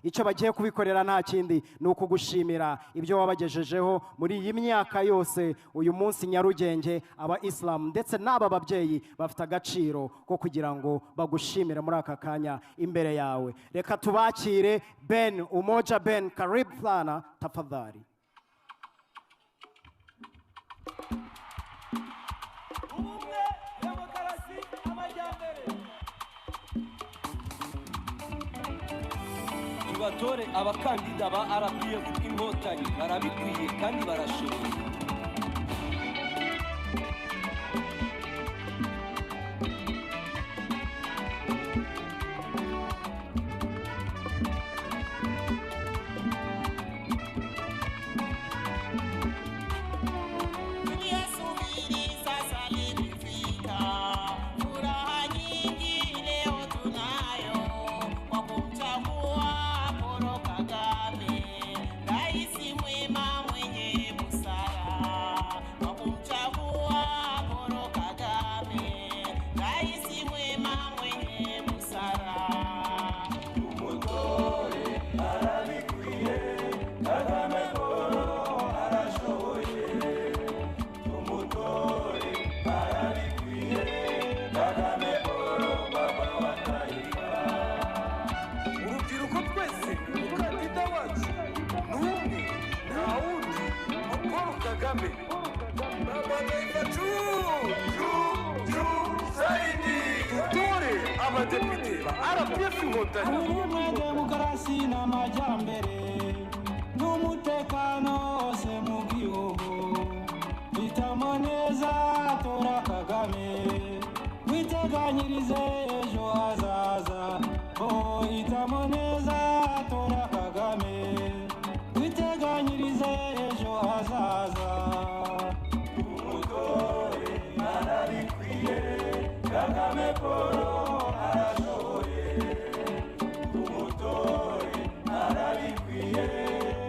icyo bagiye kubikorera nta kindi ni ukugushimira ibyo wabagejejeho muri iyi myaka yose. Uyu munsi Nyarugenge aba Islam ndetse n'aba babyeyi bafite agaciro ko kugira ngo bagushimire muri aka kanya imbere yawe. Reka tubakire Ben Umoja Ben, karibu sana tafadhali. Batore abakandida ba RPF Inkotanyi barabikwiye kandi barashoboye. Demokarasi n'amajyambere n'umutekano wose mu gihugu, hitamo neza tora Kagame, witeganyirize ejo hazaza. Oh, hitamo neza tora Kagame, witeganyirize ejo hazaza. Umutore arabikwiye, Kagame Paul arashoboye. Umutore arabikwiye,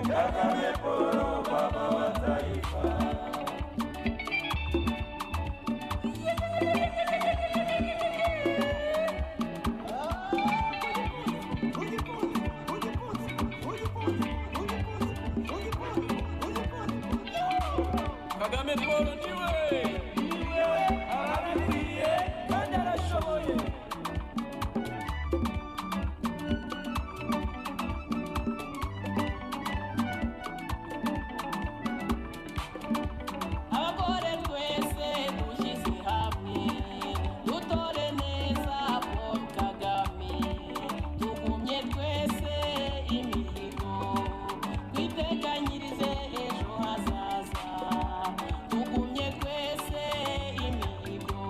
Kagame Paul baba wa taifa. Kagame Paul niwe arabikwiye kandi arashoboye. Abagore twese dushyize hamwe, dutore neza Paul Kagame, tugumye twese imihigo, twiteganyirize ejo hazaza. Tugumye twese imihigo,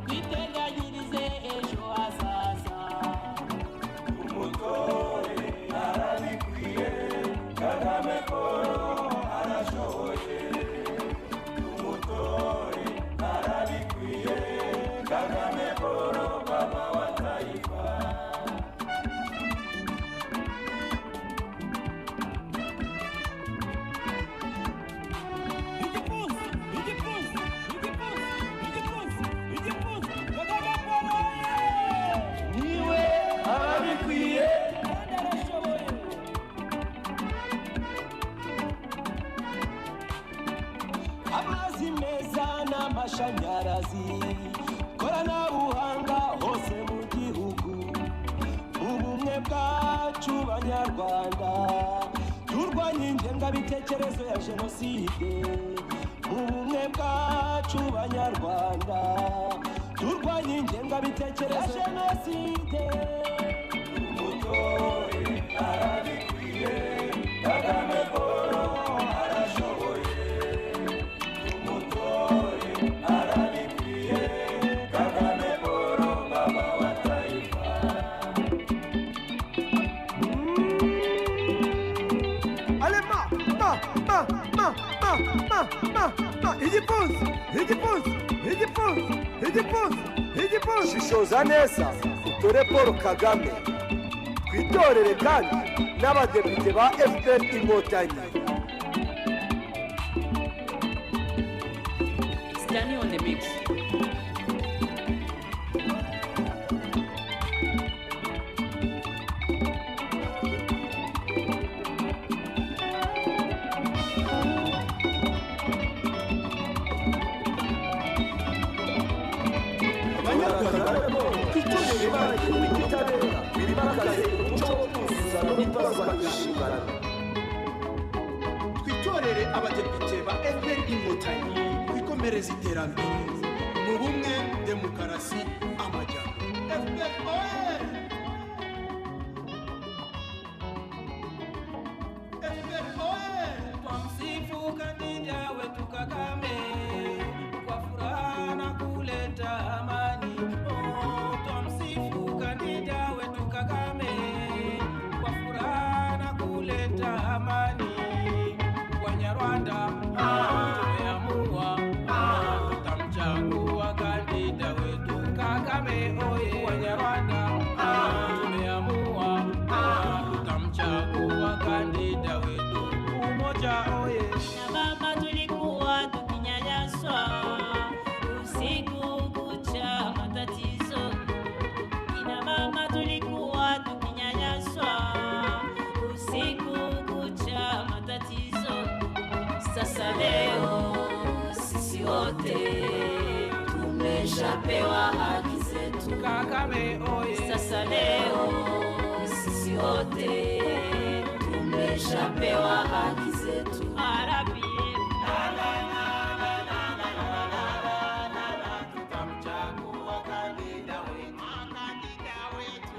twiteganyirize ejo hazaza. Umutore arabikwiye, Kagame Paul arashoboye. Umutore arabikwiye, Kagame Paul baba wa taifa. Niwe arabikwiye kandi arashoboye. Amazi meza n'amashanyarazi, koranabuhanga hose mu gihugu, ubumwe bwacu banyarwanda, turwanye ingengabitekerezo ya jenoside. Ubumwe bwacu banyarwanda, turwanye ingengabitekerezo ya jenoside. Umutore arabikwiye, Kagame Paul arashoboye. Umutore arabikwiye, Kagame Paul baba wa taifa. Allez, igipfunsi shishoza neza utore Paul Kagame, twitorere kandi n'abadepite ba FPR Inkotanyi. Stanley on the mix. twitorere ibaragirira ubutabera bimakaze umuco wo kuzuzana no kubazwa inshingano. twitorere abadepite ba FPR Inkotanyi kwikomereza iterambere mu bumwe, demokarasi, amajyambere. FPR oye! FPR oye! Twamsifu kandida wetu Kagame kwa furaha na kuleta amani. Oh, twamsifu kandida wetu Kagame kwa furaha na kuleta amani. Wanyarwanda tumeamua tutamchagua kandida wetu Kagame oye. Wanyarwanda tumeamua tutamchagua kandida wetu Umoja oye. Na mama tulikuwa tukinyanyaswa usiku kucha matatizo. Kina mama tulikuwa tukinyanyaswa usiku kucha matatizo. Sasa leo sisi wote tumeshapewa haki zetu. Kagame oye. Sasa leo sisi wote tumeshapewa haki zetu. Arabie tutamchagua kandida wetu. Kandida wetu.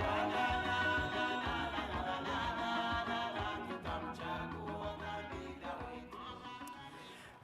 Tutamchagua kandida wetu.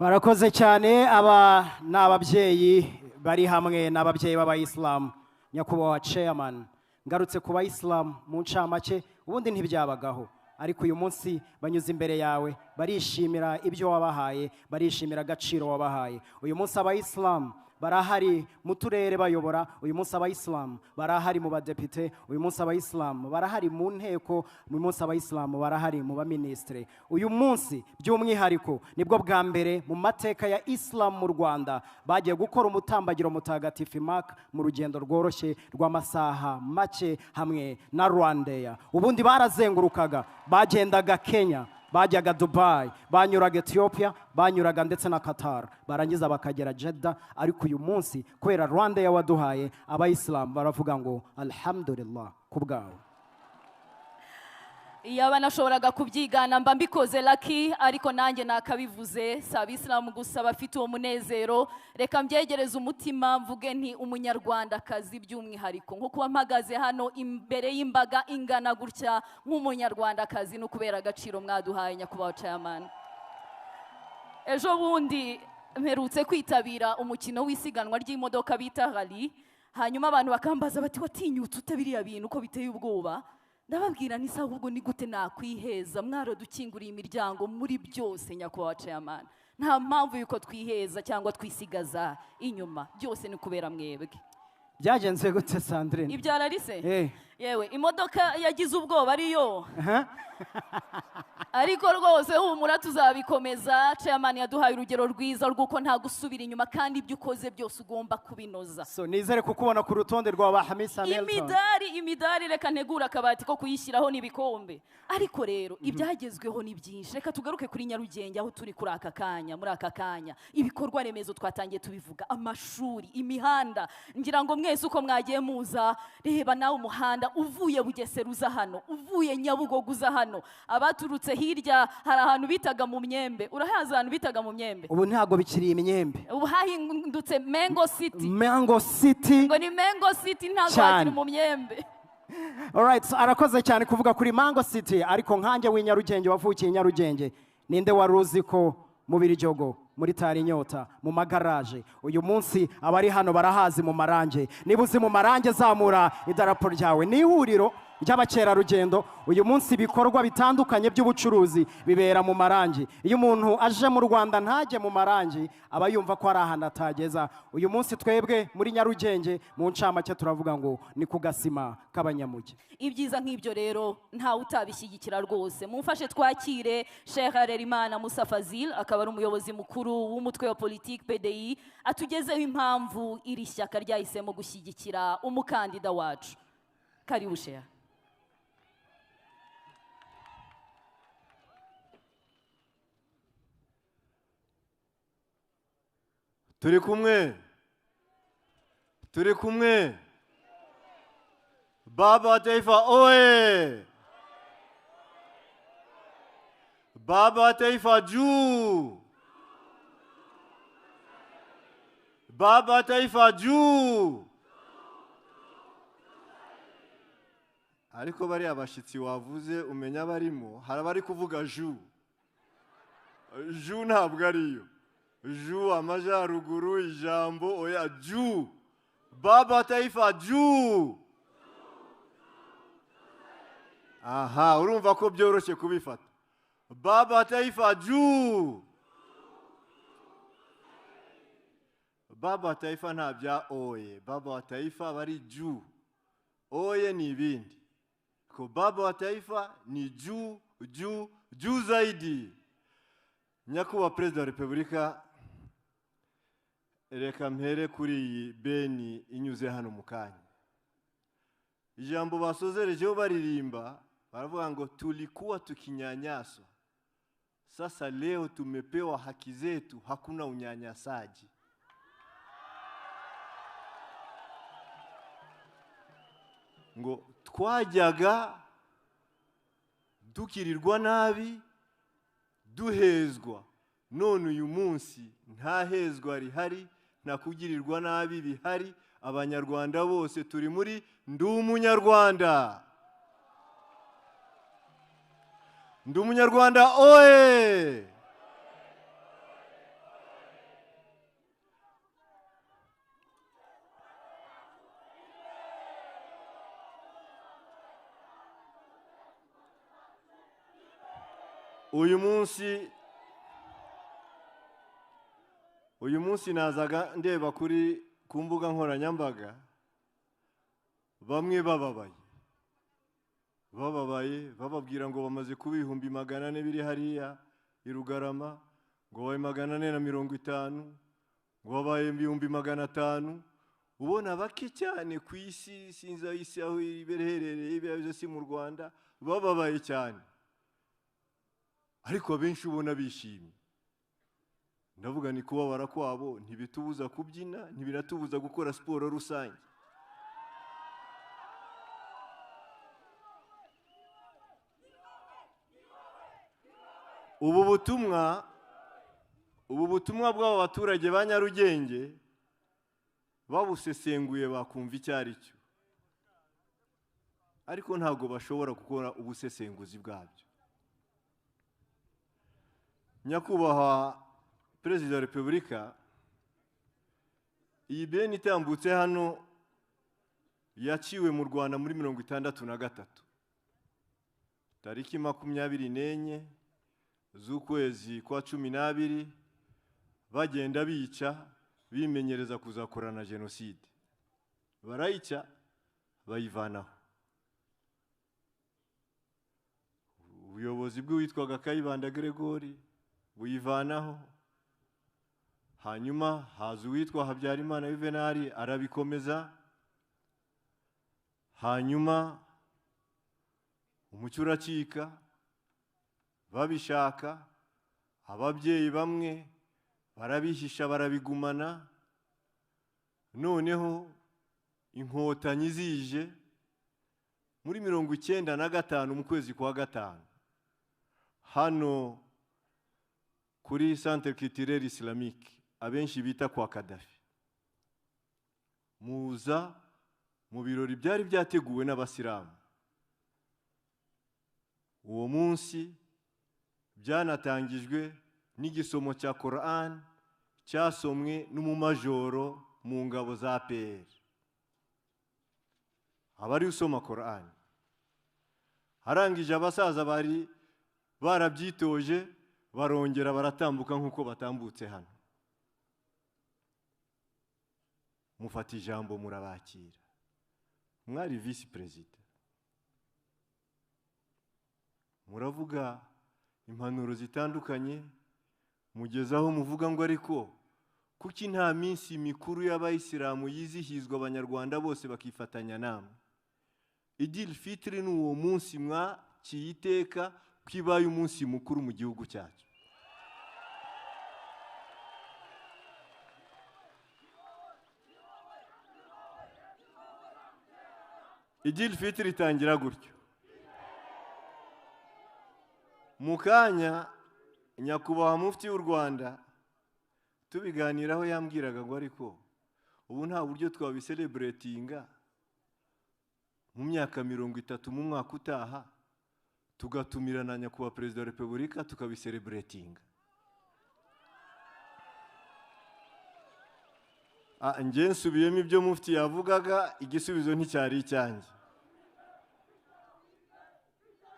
barakoze cyane. Aba ni ababyeyi bari hamwe n'ababyeyi b'abayisilamu. Nyakubahwa chairman, ngarutse ku bayisilamu mu ncamake, ubundi ntibyabagaho, ariko uyu munsi banyuze imbere yawe barishimira ibyo wabahaye, barishimira agaciro wabahaye. Uyu munsi abayisilamu barahari mu turere bayobora, uyu munsi abayisilamu barahari mu badepite, uyu munsi abayisilamu barahari mu nteko, uyu munsi abayisilamu barahari mu baminisitiri. Uyu munsi by'umwihariko nibwo bwa mbere mu mateka ya Islam mu Rwanda bagiye gukora umutambagiro mutagatifu Imaka mu rugendo rworoshye rw'amasaha make hamwe na Rwandair. Ubundi barazengurukaga, bagendaga Kenya, bajyaga Dubai, banyuraga Ethiopia, banyuraga ndetse na Qatar, barangiza bakagera Jeddah. Ariko uyu munsi kubera Rwandair waduhaye, abayisilamu baravuga ngo alhamdulillah kubwawe. Yaba nashoboraga kubyigana mba mbikoze Lucky, ariko nanjye nakabivuze. Si abisilamu gusa bafite uwo munezero, reka mbyegereze umutima mvuge nti umunyarwandakazi by'umwihariko. Nko kuba mpagaze hano imbere y'imbaga ingana gutya nk'umunyarwandakazi no kubera agaciro mwaduhaye nyakubahwa chairman. Ejo bundi mperutse kwitabira umukino w'isiganwa ry'imodoka bita rally, hanyuma abantu bakambaza bati watinyutse utabiriya bintu uko biteye ubwoba. Ndababwira nisa ahubwo ni gute nakwiheza, mwaradukinguriye imiryango muri byose nyakubahwa chairman. Nta mpamvu yuko twiheza cyangwa twisigaza inyuma, byose ni kubera mwebwe. Byagenze gute Sandrine? Ibyararise yewe imodoka yagize ubwoba ariyo ariko rwose humura tuzabikomeza. Chairman yaduhaye urugero rwiza rw'uko nta gusubira inyuma kandi ibyo ukoze byose ugomba kubinoza. So nizere kukubona ku rutonde rwa ba Hamisa Nelson. Imidari reka ntegura akabati ko kuyishyiraho n'ibikombe. Ariko rero ibyagezweho ni byinshi. Reka tugaruke kuri Nyarugenge aho turi kuri aka kanya, muri aka kanya. Ibikorwa remezo twatangiye tubivuga, amashuri, imihanda. Ngira ngo mwese uko mwagiye muza, reba nawe umuhanda uvuye Bugesera uza hano, uvuye Nyabugogo uza hano, abaturutse hirya hari ahantu bitaga mu Myembe. Urahaza ahantu bitaga mu Myembe? Ubu ntago bikiri Imyembe, ubu hahindutse Mango City. Mango City. Ngo ni Mango City, ntago hakiri mu Myembe. Alright, so arakoze cyane kuvuga kuri Mango City. Ariko nkanjye w'inyarugenge wavukiye Nyarugenge, ninde waruzi ko mu Biryogo, muri Tari Nyota, mu magaraje uyu munsi abari hano barahazi mu Marange? Niba uzi mu Marange zamura idarapo ryawe. Ni ihuriro ry'abakerarugendo. Uyu munsi ibikorwa bitandukanye by'ubucuruzi bibera mu Marange. Iyo umuntu aje mu Rwanda ntajye mu Marange aba yumva ko ari ahantu atageza. Uyu munsi twebwe muri Nyarugenge mu ncamake turavuga ngo ni ku gasima k'Abanyamugi. Ibyiza nk'ibyo rero ntawe utabishyigikira rwose. Mumfashe twakire Sheikh Harerimana Musa Fazil, akaba ari umuyobozi mukuru w'umutwe wa politique PDI, atugezeho impamvu iri shyaka ryahisemo gushyigikira umukandida wacu. Karibu Sheikh. turi kumwe Baba wa Taifa oye! Baba wa Taifa juu! Baba wa Taifa juu! Ariko bari abashitsi wavuze umenya barimo harabari kuvuga juu. Juu ntabwo ariyo. Juu amajaruguru ijambo oya juu. Baba wa Taifa juu! Aha, urumva ko byoroshye kubifata. Baba wa Taifa juu! Baba wa Taifa nta bya oye. Baba wa Taifa bari juu. Oye ni ibindi. Ko Baba wa Taifa ni juu, juu, juu zaidi. Nyakubahwa Perezida wa Repubulika, reka mpere kuri iyi beni inyuze hano mu kanya. Ijambo basozerejeho baririmba, baravuga ngo tulikuwa tukinyanyaswa. Sasa leo tumepewa haki zetu, hakuna unyanyasaji. Ngo twajyaga dukirirwa nabi, duhezwa. None uyu munsi nta hezwa rihari, nta kugirirwa nabi bihari. Abanyarwanda bose turi muri ndi umunyarwanda. Ndi umunyarwanda oye! uyu munsi nazaga ndeba kuri ku mbuga nkoranyambaga bamwe bababaye bababwira ngo bamaze kuba 400 biri hariya i Rugarama, ngo babaye 450, ngo babaye 500. Ubona bake cyane ku isi, sinza isi aho iberherereye ibyo si mu Rwanda, bababaye cyane. Ariko benshi ubona bishimye. Ndavuga ni kubabara kwabo ntibitubuza kubyina, ntibiratubuza gukora siporo rusange. Ubu butumwa bw'aba baturage ba Nyarugenge babusesenguye bakumva icyari cyo. Ariko ntabwo bashobora gukora ubusesenguzi bwabyo. Nyakubahwa Perezida wa Repubulika, iyi beni itambutse hano yaciwe mu Rwanda muri 1963 tariki 24 z'ukwezi kwa 12 bagenda bica bimenyereza kuzakorana jenoside. Barayica bayivanaho. Ubuyobozi bw'uwitwaga Kayibanda Gregory buyivanaho. Hanyuma haza uwitwa Habyarimana Yuvenali arabikomeza. Hanyuma umucyo uracika, babishaka, ababyeyi bamwe barabihisha barabigumana. Noneho inkotanyi zije muri 1995 mu kwezi kwa 5 hano kuri Centre Culturel Islamique abenshi bita kwa Kadafi. Muza mu birori byari byateguwe n'abasilamu. Uwo munsi byanatangijwe n'igisomo cya Quran cyasomwe n'umumajoro mu ngabo za APR. Abari usoma Quran harangije abasaza bari barabyitoje barongera baratambuka nkuko batambutse hano. Mufata ijambo murabakira. Mwari vice president, muravuga impanuro zitandukanye, mugezaho muvuga ngo ariko kuki nta minsi mikuru y'abayisilamu yizihizwa abanyarwanda bose bakifatanya namwe. Idil Fitri ni uwo munsi mwakiyiteka kwibaye umunsi mukuru mu gihugu cyacu. Idil Fitri itangira gutyo. Mu kanya nyakubahwa mufti w'u Rwanda tubiganiraho yambwiraga ngo ariko ubu nta buryo twabiselebratinga mu myaka 30 mu mwaka utaha tugatumira na nyakubahwa Perezida wa Repubulika tukabiselebratinga. Nje nsubiyemo ibyo mufti yavugaga, igisubizo nticyari icyanjye.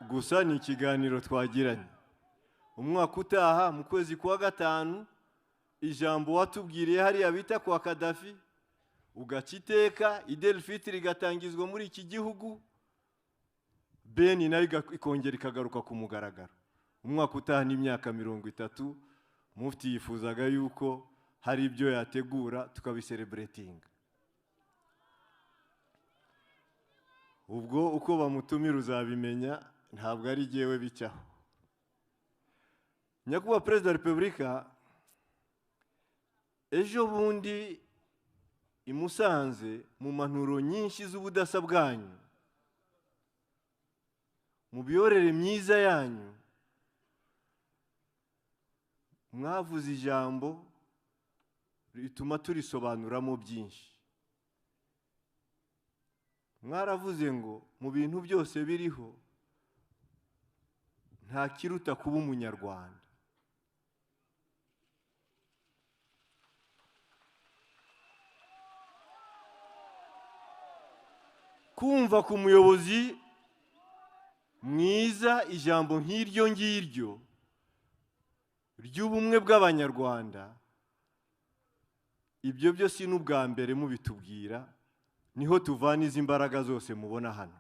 Gusa ni ikiganiro twagiranye. Umwaka utaha mu kwezi kwa gatanu ijambo watubwiriye hariya bita kwa Kadafi ugaciteka Idil Fitri igatangizwa muri iki gihugu, beni nayo ikongera ikagaruka ku mugaragaro. Umwaka utaha n'imyaka 30 mufti yifuzaga yuko hari ibyo yategura tukabiselebratinga. Ubwo uko bamutumira uzabimenya, ntabwo ari jewe bicaho. Nyakubahwa Perezida wa Repubulika ejo bundi imusanze mu manuro nyinshi z'ubudasa bwanyu, mu biyorere myiza yanyu, mwavuze ijambo rituma turisobanuramo byinshi. Mwaravuze ngo mu bintu byose biriho nta kiruta kuba umunyarwanda. Kumva ku muyobozi mwiza ijambo nk'iryo ngiryo ry'ubumwe bw'abanyarwanda, ibyo byose ni ubwa mbere mubitubwira, niho tuvana izi imbaraga zose mubona hano.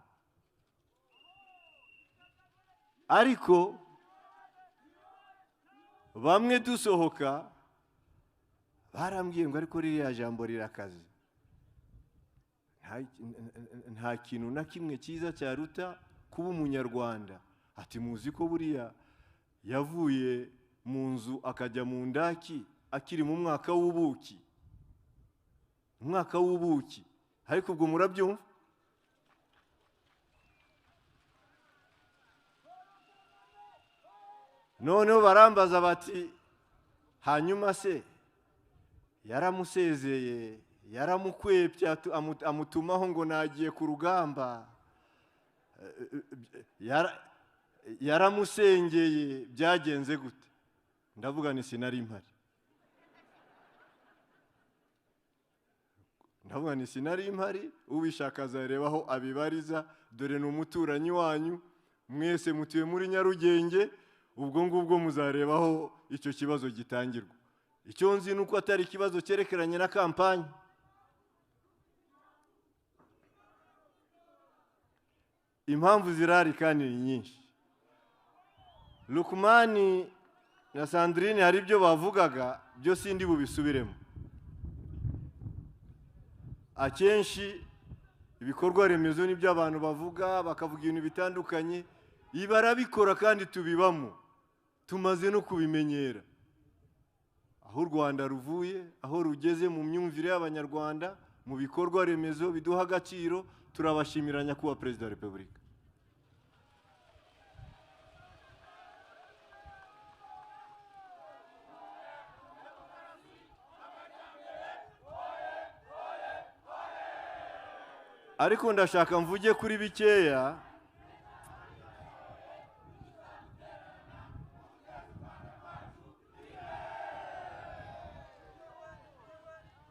Ariko bamwe dusohoka barambwiye ngo ariko ririya jambo rirakaze, nta kintu na kimwe cyiza cyaruta kuba umunyarwanda. Ati muzi ko buriya yavuye mu nzu akajya mu ndaki akiri mu mwaka w'ubuki, umwaka w'ubuki. Ariko ubwo murabyumva? Noneho barambaza bati hanyuma se yaramusezeye, yaramukwepye amutumaho ngo nagiye ku rugamba, yaramusengeye, byagenze gute? Ndavuga ni sinari mpari. Ndavuga ni sinari mpari, ubishaka azarebaho abibariza, dore ni umuturanyi wanyu, mwese mutuye muri Nyarugenge, ubwo ngubwo muzarebaho icyo kibazo gitangirwa. Icyo nzi nuko atari ikibazo cyerekeranye na kampanye. Impamvu zirari kandi ni nyinshi. Lukmani na Sandrine hari ibyo bavugaga, byo sindi bubisubiremo. Akenshi ibikorwa remezo n'ibyo abantu bavuga, bakavuga ibintu bitandukanye, barabikora kandi tubibamo, tumaze no kubimenyera. Aho u Rwanda ruvuye, aho rugeze mu myumvire y'abanyarwanda, mu bikorwa remezo biduha agaciro, turabashimira nyakubahwa Perezida wa Repubulika. Ariko ndashaka mvuge kuri bikeya.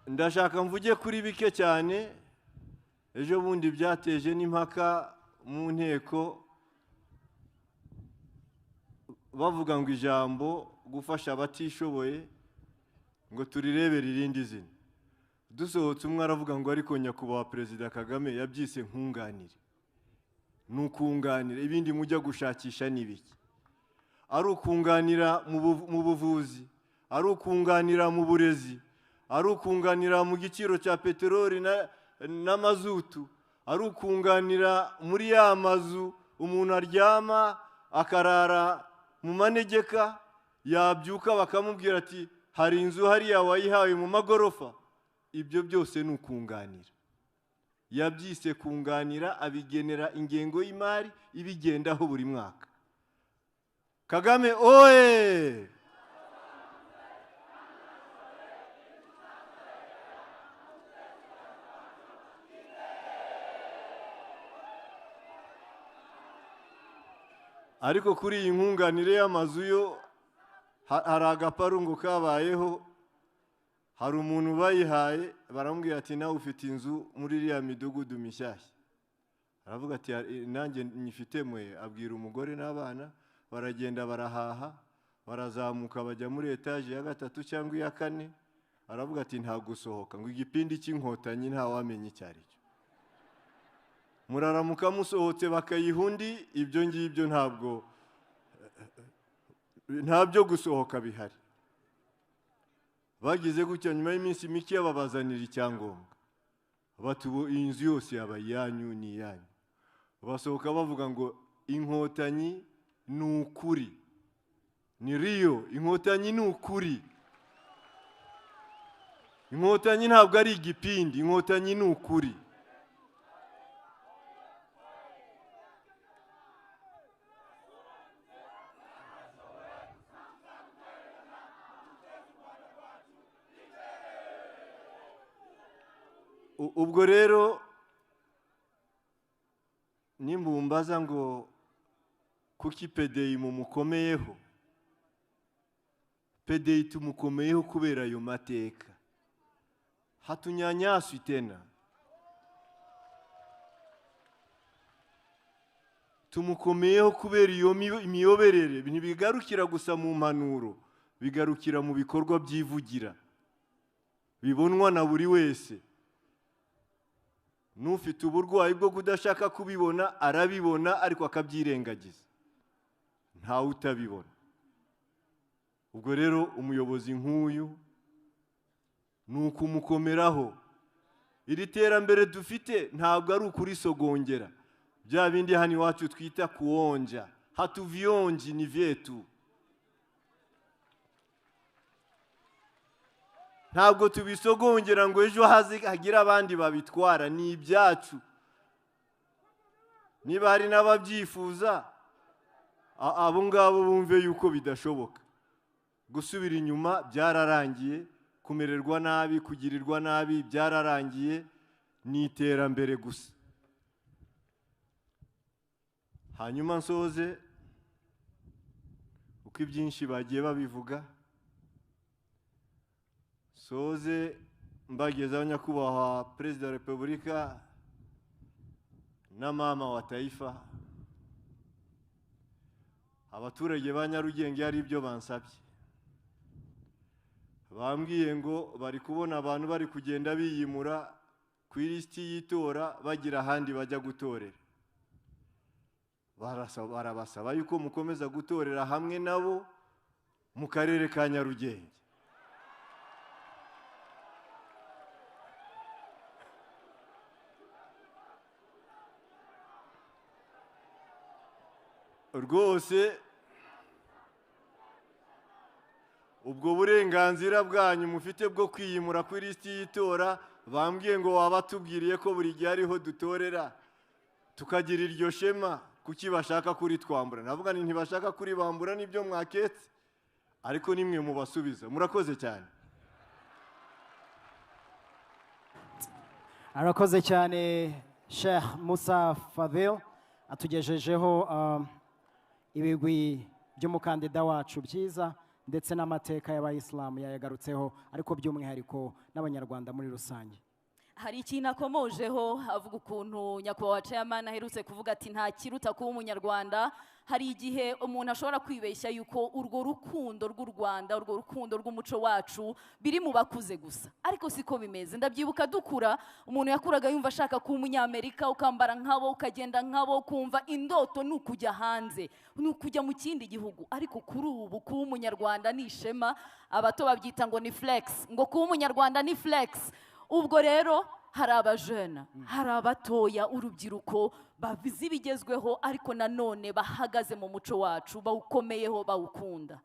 Ndashaka mvuge kuri bike cyane. Ejo bundi byateje n'impaka mu nteko, bavuga ngo ijambo gufasha abatishoboye ngo turirebere irindi zina. Dusohotse umwe aravuga ngo ariko nyakubahwa Perezida Kagame yabyise nkunganire. Nukunganira, ibindi mujya gushakisha nibiki? Ari ukunganira mu buvuzi, ari ukunganira mu burezi, ari ukunganira mu giciro cya peteroli na mazutu, ari ukunganira muri ya mazu umuntu aryama akarara mu manegeka, yabyuka bakamubwira ati hari inzu hariya wayihawe mu magorofa. Ibyo byose ni ukunganira. yabyise kunganira abigenera ingengo y'imari ibigendaho buri mwaka. Kagame oye! Ariko kuri iyi nkunganire y'amazu yo hari agaparungu kabayeho, hari umuntu bayihaye baramubwira ati nawe ufite inzu muri iriya midugudu mishyashya. Aravuga ati nanjye nyifite mwe. Abwira umugore n'abana, baragenda barahaha, barazamuka bajya muri etaje ya 3 cyangwa iya 4. Aravuga ati nta gusohoka, ngo igipindi cy'inkotanyi nta wamenye icyari cyo. Muraramuka musohotse bakayihundi, ibyo ngibyo ntabyo gusohoka bihari. Bagize gutya nyuma y'iminsi mike babazanira icyangombwa, bati iyi nzu yose yaba yanyu ni yanyu. Basohoka bavuga ngo inkotanyi ni ukuri, ni riyo, inkotanyi ni ukuri, inkotanyi ntabwo ari igipindi, inkotanyi ni ukuri. Ubwo rero nimbumbaza ngo kuki PDI mumukomeyeho, PDI tumukomeyeho kubera ayo mateka, hatunyanyaswi tena. Tumukomeyeho kubera iyo imiyoberere, ntibigarukira gusa mu mpanuro, bigarukira mu bikorwa byivugira, bibonwa na buri wese. N'ufite uburwayi bwo kudashaka kubibona arabibona, ariko akabyirengagiza, ntawe utabibona. Ubwo rero umuyobozi nk'uyu ni ukumukomeraho. Iri terambere dufite ntabwo ari ukurisogongera, bya bindi hano iwacu twita kuonja, hatuvionji ni vyetu. Ntabwo tubisogongera ngo ejo hagira abandi babitwara, ni ibyacu. Niba hari n'ababyifuza, abo ngabo bumve yuko bidashoboka. Gusubira inyuma byararangiye, kumererwa nabi, kugirirwa nabi byararangiye, ni iterambere gusa. Hanyuma nsoze, uko ibyinshi bagiye babivuga, soze mbagezaho nyakubahwa Perezida wa Repubulika na mama wa taifa, abaturage ba Nyarugenge hari ibyo bansabye. Bambwiye ngo bari kubona abantu bari kugenda biyimura ku ilisiti y'itora bagira ahandi bajya gutorera. Barabasaba yuko mukomeza gutorera hamwe nabo mu karere ka Nyarugenge. Rwose ubwo burenganzira bwanyu mufite bwo kwiyimura ku ilisiti y'itora, bambwiye ngo wabatubwiriye ko buri gihe ariho dutorera tukagira iryo shema, kuki bashaka kuri twambura. Navuga nti ntibashaka kuri bambura, nibyo mwaketse, ariko nimwe mubasubiza. Murakoze cyane. Arakoze cyane Sheikh Musa Fadhil, atugejejeho ibigwi by'umukandida wacu byiza, ndetse n'amateka y'abayisilamu yayagarutseho, ariko by'umwihariko n'abanyarwanda muri rusange. Hari ikintu akomojeho avuga ukuntu nyakubahwa chairman aherutse kuvuga ati nta kiruta kuba umunyarwanda. Hari igihe umuntu ashobora kwibeshya yuko urwo rukundo rw'u Rwanda, urwo rukundo rw'umuco wacu biri mu bakuze gusa, ariko siko bimeze. Ndabyibuka dukura, umuntu yakuraga yumva ashaka kuba umunyamerika, ukambara nkabo, ukagenda nkabo, kumva indoto ni ukujya hanze, ni ukujya mu kindi gihugu. Ariko kuri ubu kuba umunyarwanda ni ishema, abato babyita ngo ni flex, ngo kuba umunyarwanda ni flex. Ubwo rero hari abajena, hari abatoya, urubyiruko babizi ibigezweho, ariko nanone bahagaze mu muco wacu, bawukomeyeho, bawukunda.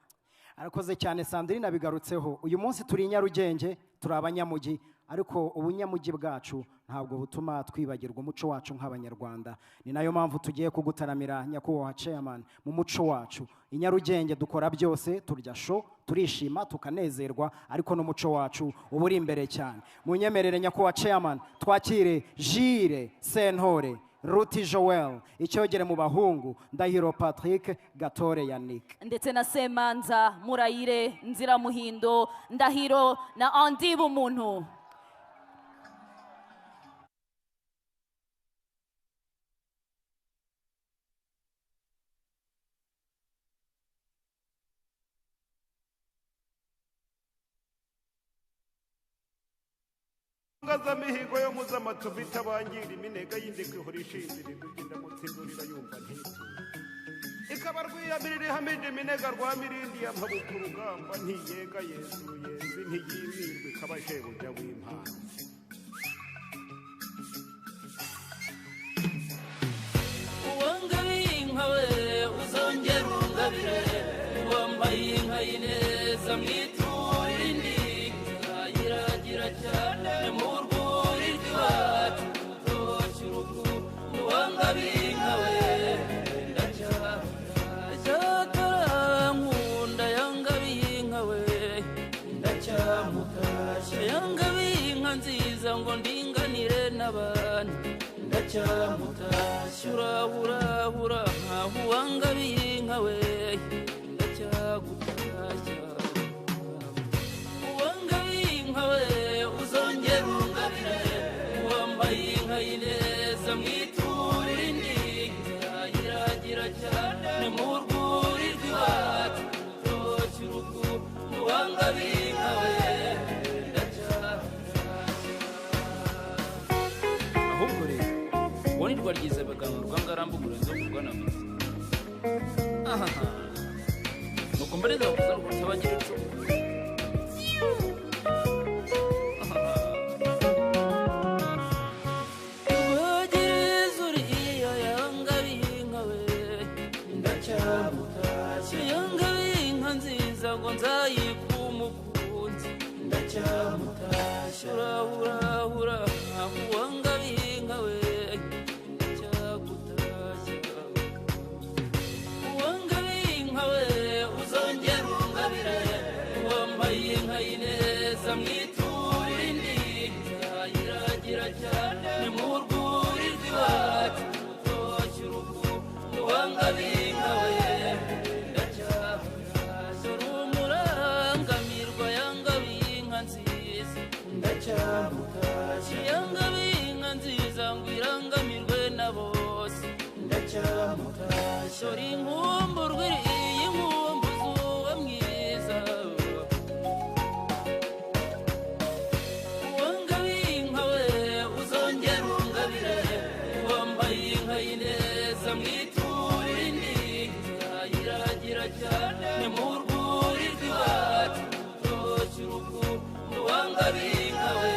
Arakoze cyane Sandrine abigarutseho. Uyu munsi turi Nyarugenge, turi abanyamugi, ariko ubunyamugi bwacu ntabwo butuma twibagirwa umuco wacu nk'abanyarwanda. Ni nayo mpamvu tugiye kugutaramira nyakubahwa chairman mu muco wacu. I Nyarugenge dukora byose, turya show, turishima, tukanezerwa, ariko n'umuco wacu uba uri imbere cyane. Munyemerere nyakubahwa chairman twakire Jire Sentore, Ruti Joel, Icyogere mu bahungu, Ndahiro Patrick, Gatore Yannick. ndetse na Semanza Murayire, Nzira Muhindo, Ndahiro na Andi Bumuntu. ngaza mihigo yo muzamatu bitabangira iminega y'indiko ihora ishindira idugenda mutsindurira yumva ntito ikaba rwiyamirira ihamije iminega rwa mirindi ya mpabuka urugamba ntiyega yesu ruyenzi ntiyimirwe ikaba shebuja w'impano uwanga inka we uzongera ungabire wambaye inka y'ineza mwiturire indi ayiragira cyane mu rwuri rw'iwacu rutoshye urugo uwanga inka we ndacyakarankunda yanga inka we ndacyamutashya yanga inka nziza ngo ndinganire n'abandi ndacyamutashya urahurahura nkaho uwanga inka we ndacyagutashya uwanga inka we uzongera ungabire wambaye inka y'ineza mwiturire indi ayiragira cyane mu rwuri rw'iwacu rutoshye urugo uwanga inka we ahubwo rero ubonirwa ryiza baganurwa ngarambugura zo kurwana mizi nuko mbere zavuze ngo tabagira icumu rwogiriza uriya yanga inka we ndacyamutashya yanga inka nziza ngo nzayikwa umukunzi ndacyamutashya urahurahura nkaho uwanga inka we ndacyagutashya uwanga inka we uzongera ungabire wambaye inka y'ineza mwiturire indi ayiragira cyane mu rwuri rw'iwacu rutoshye urugo uwanga inka we ndacyamutashya urumurangamirwa yanga inka nziza ndacyamutashya yanga inka nziza ngo irangamirwe na bose ndacyamutashya uri inkumburwa iriye inkumbuzi uwo mwiza uwanga inka we uzongera ungabire wambaye inka y'ineza mwiturire indi ayiragira cyane mu rwuri rw'iwacu rutoshye urugo uwanga inka we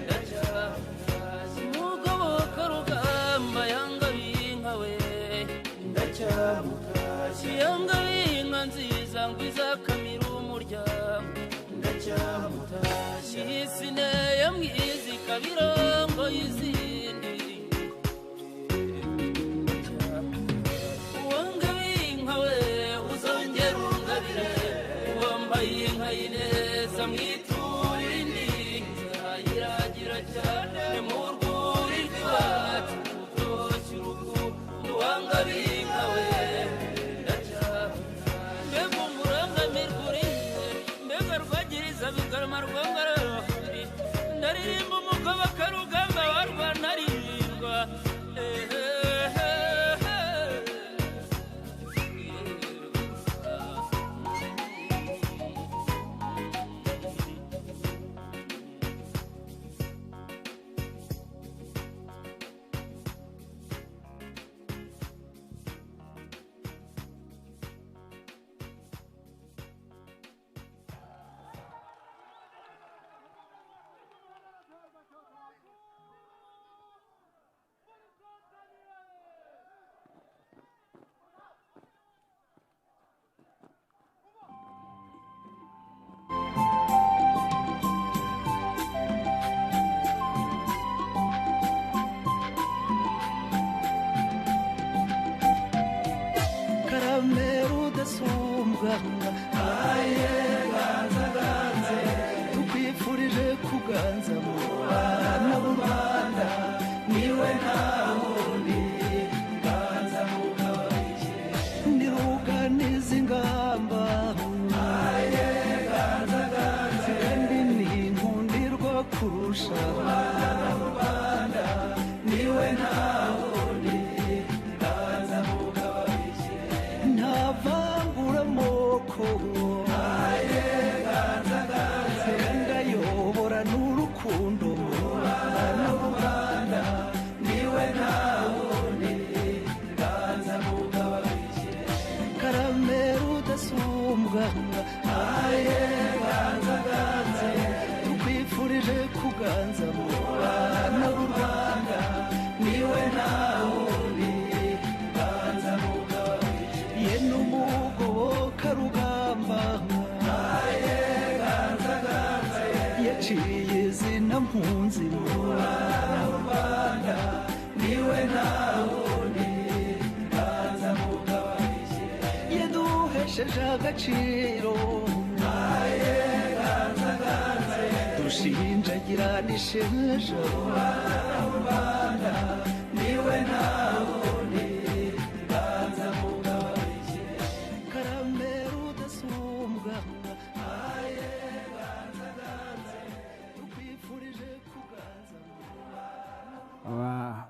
ndacyamutashya umugoboka rugamba yanga inka we ndacyamutashya yanga inka nziza ngo izakamira umuryango ndacyamutashya isi neye mwiza ikabirongo y'izindi uwanga inka we uzongera ungabire wambaye inka y'ineza mwiturire indi udasumbwa aye ganza ganze tukwifurije kuganza mu bana b'u Rwanda niwe nta wundi ganza mugabikire ndiruganiza ingamba aye ganza ganze kandi ninkundirwa kurusha abana b'u Rwanda niwe nta wundi ganza mugabikire ntavangura amoko aye ganza ganze ndayobora n'urukundo mu bana b'u Rwanda niwe nta wundi ganza mugabikire karamera udasumbwa aye ganza ganze tukwifurije kuganza mu bana b'u Rwanda niwe nta wundi ganza mugabikire ye n'umugoboka rugamba aye ganza ganze yaciye izina mpunzi mu bana b'u Rwanda niwe nta wundi ganza mugabikire yaduhesheje agaciro aye ganza ganze dushinjagira n'isheja abana b'u Rwanda niwe nta wundi ganza mugabikire karamera udasumbwa aye ganza ganze tukwifurije kuganza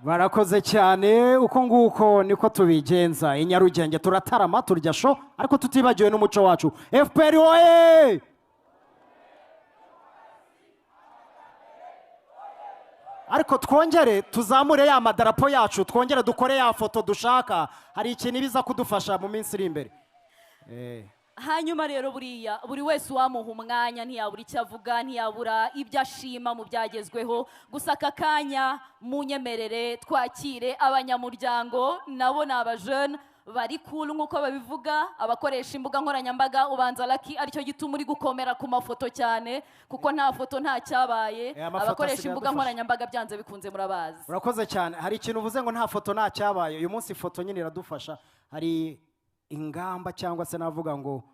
barakoze cyane uko nguko niko tubigenza i Nyarugenge turatarama turya sho ariko tutibagiwe n'umuco wacu FPR oye ariko twongere tuzamure ya madarapo yacu twongere dukore ya foto dushaka hari ikintu biza kudufasha mu minsi iri imbere hanyuma rero buriya buri wese wamuha umwanya ntiyabura icyo avuga ntiyabura ibyo ashima mu byagezweho gusa aka kanya munyemerere twakire abanyamuryango nabo ni abajene bari cool nk'uko babivuga abakoresha imbuga nkoranyambaga ubanza Lucky aricyo gituma uri gukomera ku mafoto cyane kuko nta foto nta cyabaye abakoresha imbuga nkoranyambaga byanze bikunze murabazi urakoze cyane hari ikintu uvuze ngo nta foto nta cyabaye uyu munsi foto nyine iradufasha hari ingamba cyangwa se navuga ngo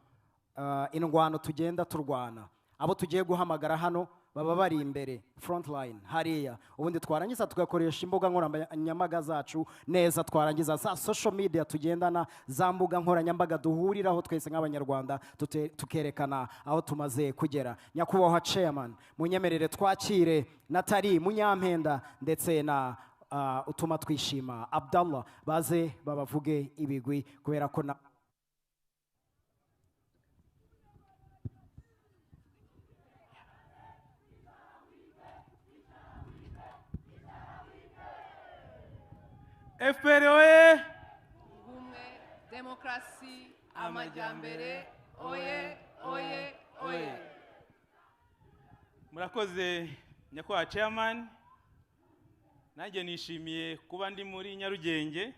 indwano tugenda turwana abo tugiye guhamagara hano baba bari imbere front line hariya ubundi twarangiza tugakoresha imbuga nkoranyambaga zacu neza twarangiza za social media tugendana za mbuga nkoranyambaga duhuriraho twese nk'abanyarwanda tukerekana aho tumaze kugera nyakubahwa chairman munyemerere twakire Natali Munyampenda ndetse na utuma twishima Abdallah baze babavuge ibigwi kubera ko na FPR oye ubumwe demokarasi amajyambere oye oye oye murakoze nyakubahwa chairman nanjye nishimiye kuba ndi muri Nyarugenge